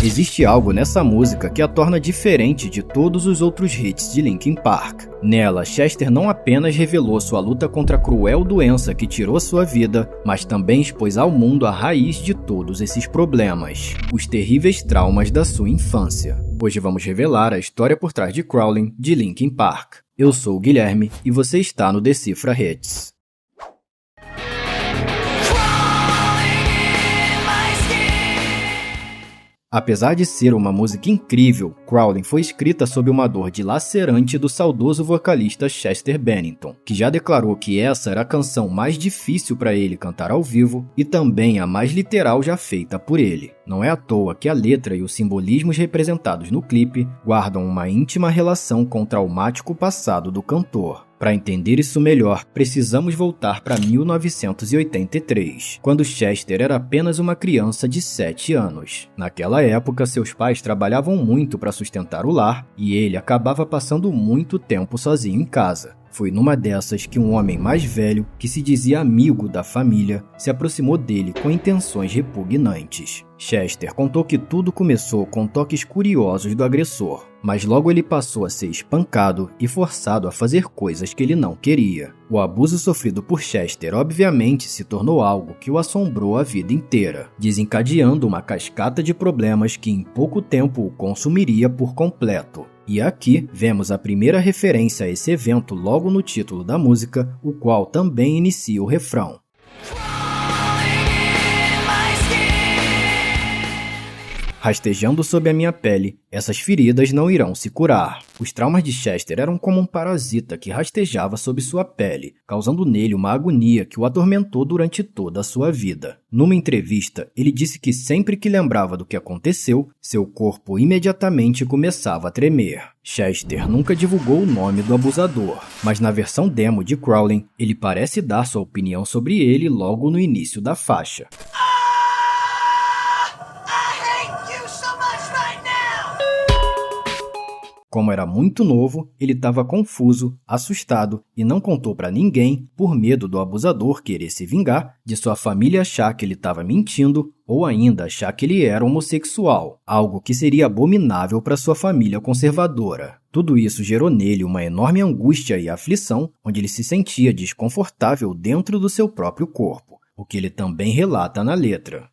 Existe algo nessa música que a torna diferente de todos os outros hits de Linkin Park. Nela, Chester não apenas revelou sua luta contra a cruel doença que tirou sua vida, mas também expôs ao mundo a raiz de todos esses problemas, os terríveis traumas da sua infância. Hoje vamos revelar a história por trás de Crawling, de Linkin Park. Eu sou o Guilherme e você está no Decifra Hits. Apesar de ser uma música incrível, Crawling foi escrita sob uma dor dilacerante do saudoso vocalista Chester Bennington, que já declarou que essa era a canção mais difícil para ele cantar ao vivo e também a mais literal já feita por ele. Não é à toa que a letra e os simbolismos representados no clipe guardam uma íntima relação com o traumático passado do cantor. Para entender isso melhor, precisamos voltar para 1983, quando Chester era apenas uma criança de 7 anos. Naquela época, seus pais trabalhavam muito para sustentar o lar e ele acabava passando muito tempo sozinho em casa. Foi numa dessas que um homem mais velho, que se dizia amigo da família, se aproximou dele com intenções repugnantes. Chester contou que tudo começou com toques curiosos do agressor, mas logo ele passou a ser espancado e forçado a fazer coisas que ele não queria. O abuso sofrido por Chester obviamente se tornou algo que o assombrou a vida inteira, desencadeando uma cascata de problemas que em pouco tempo o consumiria por completo. E aqui vemos a primeira referência a esse evento logo no título da música, o qual também inicia o refrão. Rastejando sob a minha pele, essas feridas não irão se curar. Os traumas de Chester eram como um parasita que rastejava sob sua pele, causando nele uma agonia que o atormentou durante toda a sua vida. Numa entrevista, ele disse que sempre que lembrava do que aconteceu, seu corpo imediatamente começava a tremer. Chester nunca divulgou o nome do abusador, mas na versão demo de Crawling, ele parece dar sua opinião sobre ele logo no início da faixa. Como era muito novo, ele estava confuso, assustado e não contou para ninguém por medo do abusador querer se vingar, de sua família achar que ele estava mentindo ou ainda achar que ele era homossexual, algo que seria abominável para sua família conservadora. Tudo isso gerou nele uma enorme angústia e aflição, onde ele se sentia desconfortável dentro do seu próprio corpo, o que ele também relata na letra.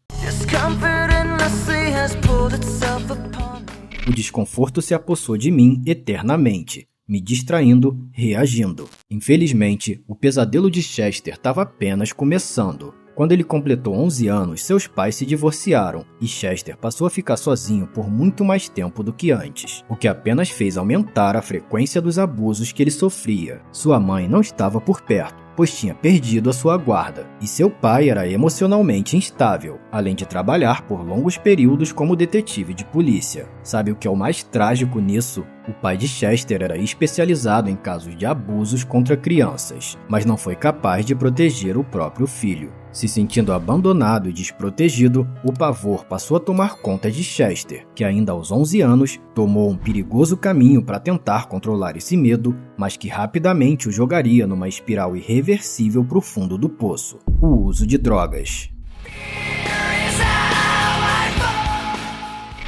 O desconforto se apossou de mim eternamente, me distraindo, reagindo. Infelizmente, o pesadelo de Chester estava apenas começando. Quando ele completou 11 anos, seus pais se divorciaram e Chester passou a ficar sozinho por muito mais tempo do que antes, o que apenas fez aumentar a frequência dos abusos que ele sofria. Sua mãe não estava por perto, pois tinha perdido a sua guarda, e seu pai era emocionalmente instável, além de trabalhar por longos períodos como detetive de polícia. Sabe o que é o mais trágico nisso? O pai de Chester era especializado em casos de abusos contra crianças, mas não foi capaz de proteger o próprio filho. Se sentindo abandonado e desprotegido, o pavor passou a tomar conta de Chester, que ainda aos 11 anos tomou um perigoso caminho para tentar controlar esse medo, mas que rapidamente o jogaria numa espiral irreversível para o fundo do poço: o uso de drogas.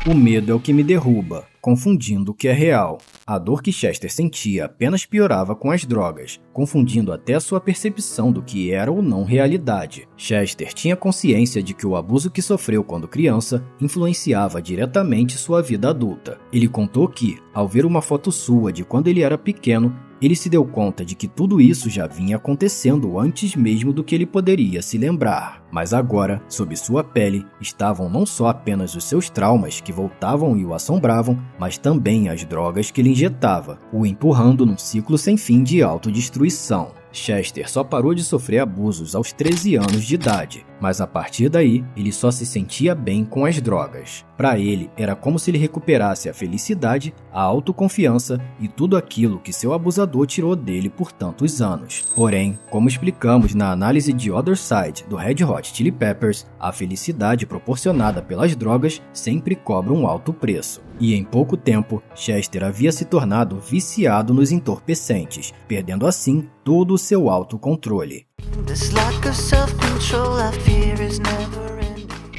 O medo é o que me derruba, confundindo o que é real. A dor que Chester sentia apenas piorava com as drogas, confundindo até a sua percepção do que era ou não realidade. Chester tinha consciência de que o abuso que sofreu quando criança influenciava diretamente sua vida adulta. Ele contou que, ao ver uma foto sua de quando ele era pequeno, ele se deu conta de que tudo isso já vinha acontecendo antes mesmo do que ele poderia se lembrar. Mas agora, sob sua pele, estavam não só apenas os seus traumas que voltavam e o assombravam, mas também as drogas que ele injetava, o empurrando num ciclo sem fim de autodestruição. Chester só parou de sofrer abusos aos 13 anos de idade, mas a partir daí, ele só se sentia bem com as drogas. Para ele, era como se ele recuperasse a felicidade, a autoconfiança e tudo aquilo que seu abusador tirou dele por tantos anos. Porém, como explicamos na análise de Other Side do Red Hot Chili Peppers, a felicidade proporcionada pelas drogas sempre cobra um alto preço. E em pouco tempo, Chester havia se tornado viciado nos entorpecentes, perdendo assim todo o seu autocontrole.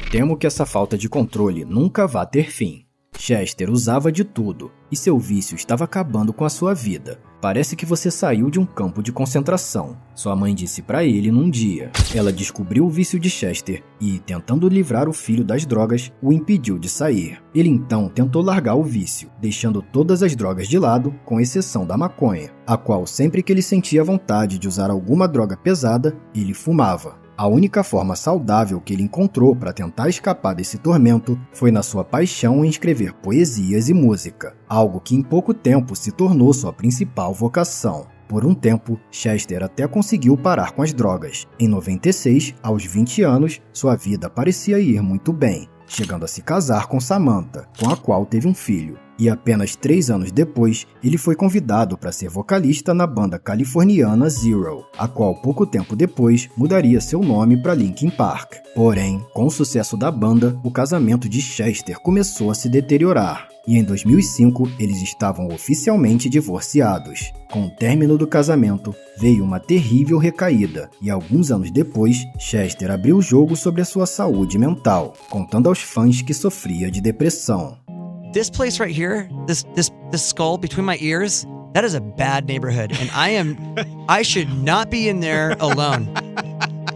Temo que essa falta de controle nunca vá ter fim. Chester usava de tudo, e seu vício estava acabando com a sua vida. Parece que você saiu de um campo de concentração, sua mãe disse para ele num dia. Ela descobriu o vício de Chester e, tentando livrar o filho das drogas, o impediu de sair. Ele então tentou largar o vício, deixando todas as drogas de lado, com exceção da maconha, a qual sempre que ele sentia vontade de usar alguma droga pesada, ele fumava. A única forma saudável que ele encontrou para tentar escapar desse tormento foi na sua paixão em escrever poesias e música, algo que em pouco tempo se tornou sua principal vocação. Por um tempo, Chester até conseguiu parar com as drogas. Em 96, aos 20 anos, sua vida parecia ir muito bem, chegando a se casar com Samantha, com a qual teve um filho. E apenas 3 anos depois, ele foi convidado para ser vocalista na banda californiana Zero, a qual pouco tempo depois mudaria seu nome para Linkin Park. Porém, com o sucesso da banda, o casamento de Chester começou a se deteriorar. E em 2005, eles estavam oficialmente divorciados. Com o término do casamento, veio uma terrível recaída, e alguns anos depois, Chester abriu o jogo sobre a sua saúde mental, contando aos fãs que sofria de depressão. This place right here, this skull between my ears, that is a bad neighborhood, and I should not be in there alone.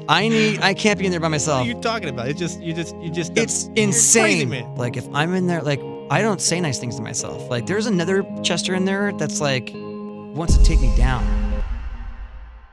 I can't be in there by myself. What are you talking about? It's insane. Crazy, like if I'm in there, like I don't say nice things to myself. Like there's another Chester in there that's like wants to take me down.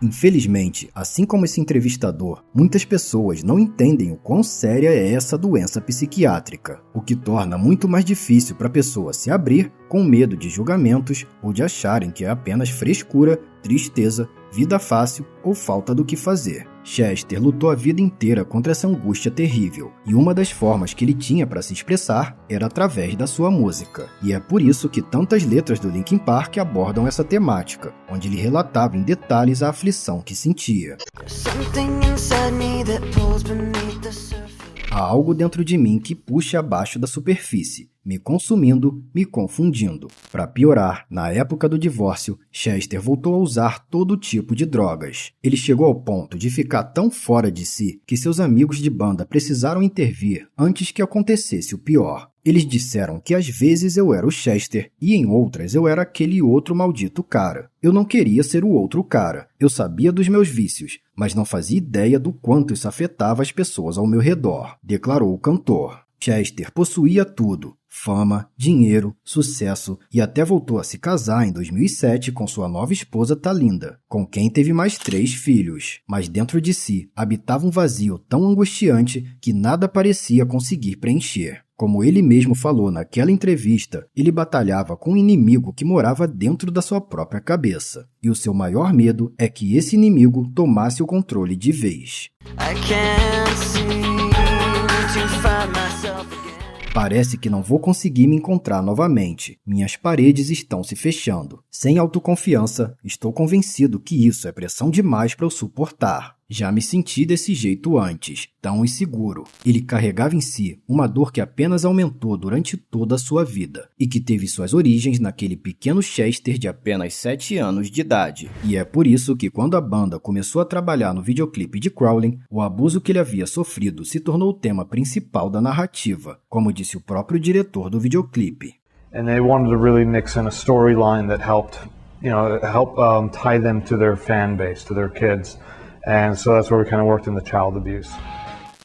Infelizmente, assim como esse entrevistador, muitas pessoas não entendem o quão séria é essa doença psiquiátrica, o que torna muito mais difícil para a pessoa se abrir com medo de julgamentos ou de acharem que é apenas frescura, tristeza, vida fácil ou falta do que fazer. Chester lutou a vida inteira contra essa angústia terrível, e uma das formas que ele tinha para se expressar era através da sua música. E é por isso que tantas letras do Linkin Park abordam essa temática, onde ele relatava em detalhes a aflição que sentia. Há algo dentro de mim que puxa abaixo da superfície, me consumindo, me confundindo. Para piorar, na época do divórcio, Chester voltou a usar todo tipo de drogas. Ele chegou ao ponto de ficar tão fora de si que seus amigos de banda precisaram intervir antes que acontecesse o pior. Eles disseram que às vezes eu era o Chester e em outras eu era aquele outro maldito cara. Eu não queria ser o outro cara. Eu sabia dos meus vícios, mas não fazia ideia do quanto isso afetava as pessoas ao meu redor, declarou o cantor. Chester possuía tudo: fama, dinheiro, sucesso e até voltou a se casar em 2007 com sua nova esposa Talinda, com quem teve mais 3 filhos. Mas dentro de si habitava um vazio tão angustiante que nada parecia conseguir preencher. Como ele mesmo falou naquela entrevista, ele batalhava com um inimigo que morava dentro da sua própria cabeça. E o seu maior medo é que esse inimigo tomasse o controle de vez. Parece que não vou conseguir me encontrar novamente. Minhas paredes estão se fechando. Sem autoconfiança, estou convencido que isso é pressão demais para eu suportar. Já me senti desse jeito antes, tão inseguro. Ele carregava em si uma dor que apenas aumentou durante toda a sua vida e que teve suas origens naquele pequeno Chester de apenas 7 anos de idade. E é por isso que quando a banda começou a trabalhar no videoclipe de Crawling, o abuso que ele havia sofrido se tornou o tema principal da narrativa, como disse o próprio diretor do videoclipe. And they wanted to really mix in a storyline that helped tie them to their fan base, to their kids. And so that's where we kind of worked in the child abuse.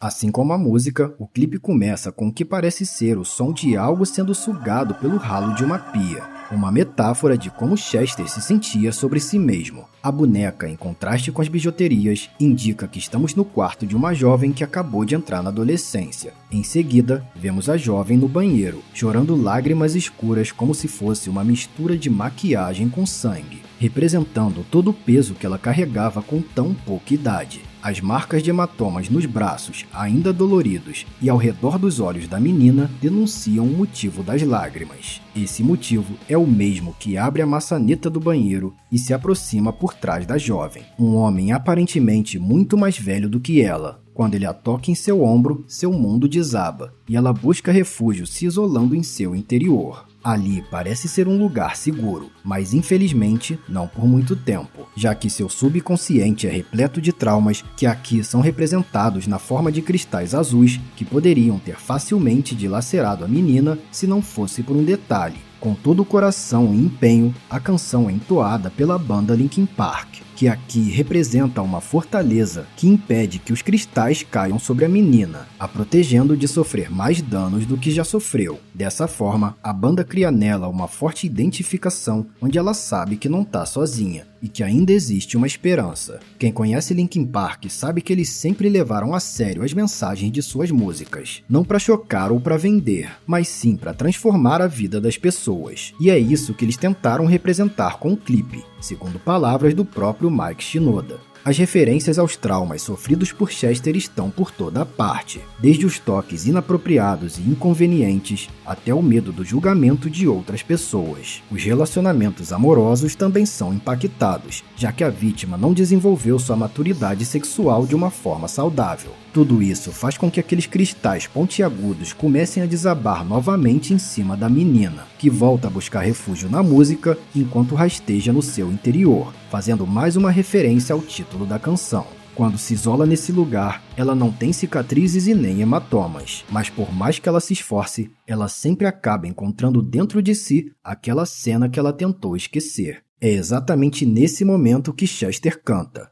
Assim como a música, o clipe começa com o que parece ser o som de algo sendo sugado pelo ralo de uma pia, uma metáfora de como Chester se sentia sobre si mesmo. A boneca, em contraste com as bijuterias, indica que estamos no quarto de uma jovem que acabou de entrar na adolescência. Em seguida, vemos a jovem no banheiro, chorando lágrimas escuras como se fosse uma mistura de maquiagem com sangue, representando todo o peso que ela carregava com tão pouca idade. As marcas de hematomas nos braços, ainda doloridos, e ao redor dos olhos da menina denunciam o motivo das lágrimas. Esse motivo é o mesmo que abre a maçaneta do banheiro e se aproxima por trás da jovem. Um homem aparentemente muito mais velho do que ela. Quando ele a toca em seu ombro, seu mundo desaba, e ela busca refúgio se isolando em seu interior. Ali parece ser um lugar seguro, mas infelizmente não por muito tempo, já que seu subconsciente é repleto de traumas que aqui são representados na forma de cristais azuis que poderiam ter facilmente dilacerado a menina se não fosse por um detalhe. Com todo o coração e empenho, a canção é entoada pela banda Linkin Park, que aqui representa uma fortaleza que impede que os cristais caiam sobre a menina, a protegendo de sofrer mais danos do que já sofreu. Dessa forma, a banda cria nela uma forte identificação onde ela sabe que não está sozinha e que ainda existe uma esperança. Quem conhece Linkin Park sabe que eles sempre levaram a sério as mensagens de suas músicas, não para chocar ou para vender, mas sim para transformar a vida das pessoas. E é isso que eles tentaram representar com o clipe, segundo palavras do próprio Mike Shinoda. As referências aos traumas sofridos por Chester estão por toda a parte, desde os toques inapropriados e inconvenientes até o medo do julgamento de outras pessoas. Os relacionamentos amorosos também são impactados, já que a vítima não desenvolveu sua maturidade sexual de uma forma saudável. Tudo isso faz com que aqueles cristais pontiagudos comecem a desabar novamente em cima da menina, que volta a buscar refúgio na música enquanto rasteja no seu interior, fazendo mais uma referência ao título da canção. Quando se isola nesse lugar, ela não tem cicatrizes e nem hematomas, mas por mais que ela se esforce, ela sempre acaba encontrando dentro de si aquela cena que ela tentou esquecer. É exatamente nesse momento que Chester canta.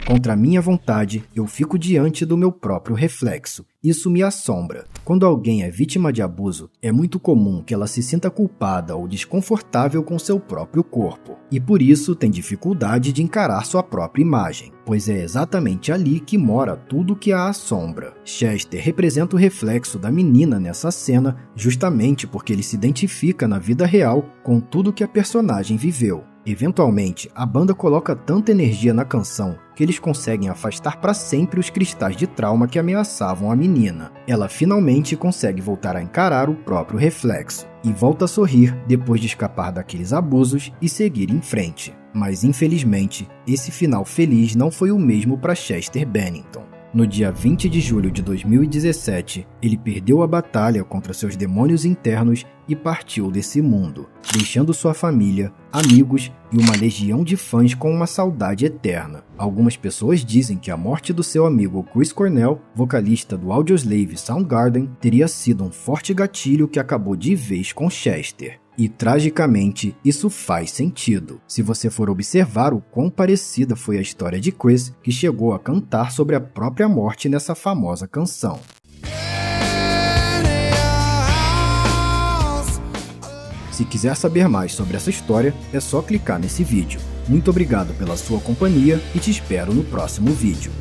Contra a minha vontade, eu fico diante do meu próprio reflexo. Isso me assombra. Quando alguém é vítima de abuso, é muito comum que ela se sinta culpada ou desconfortável com seu próprio corpo, e por isso tem dificuldade de encarar sua própria imagem, pois é exatamente ali que mora tudo que a assombra. Chester representa o reflexo da menina nessa cena justamente porque ele se identifica na vida real com tudo que a personagem viveu. Eventualmente, a banda coloca tanta energia na canção que eles conseguem afastar para sempre os cristais de trauma que ameaçavam a menina. Ela finalmente consegue voltar a encarar o próprio reflexo e volta a sorrir depois de escapar daqueles abusos e seguir em frente. Mas infelizmente, esse final feliz não foi o mesmo para Chester Bennington. No dia 20 de julho de 2017, ele perdeu a batalha contra seus demônios internos e partiu desse mundo, deixando sua família, amigos e uma legião de fãs com uma saudade eterna. Algumas pessoas dizem que a morte do seu amigo Chris Cornell, vocalista do Audioslave Soundgarden, teria sido um forte gatilho que acabou de vez com Chester. E, tragicamente, isso faz sentido, se você for observar o quão parecida foi a história de Chris, que chegou a cantar sobre a própria morte nessa famosa canção. Se quiser saber mais sobre essa história, é só clicar nesse vídeo. Muito obrigado pela sua companhia e te espero no próximo vídeo.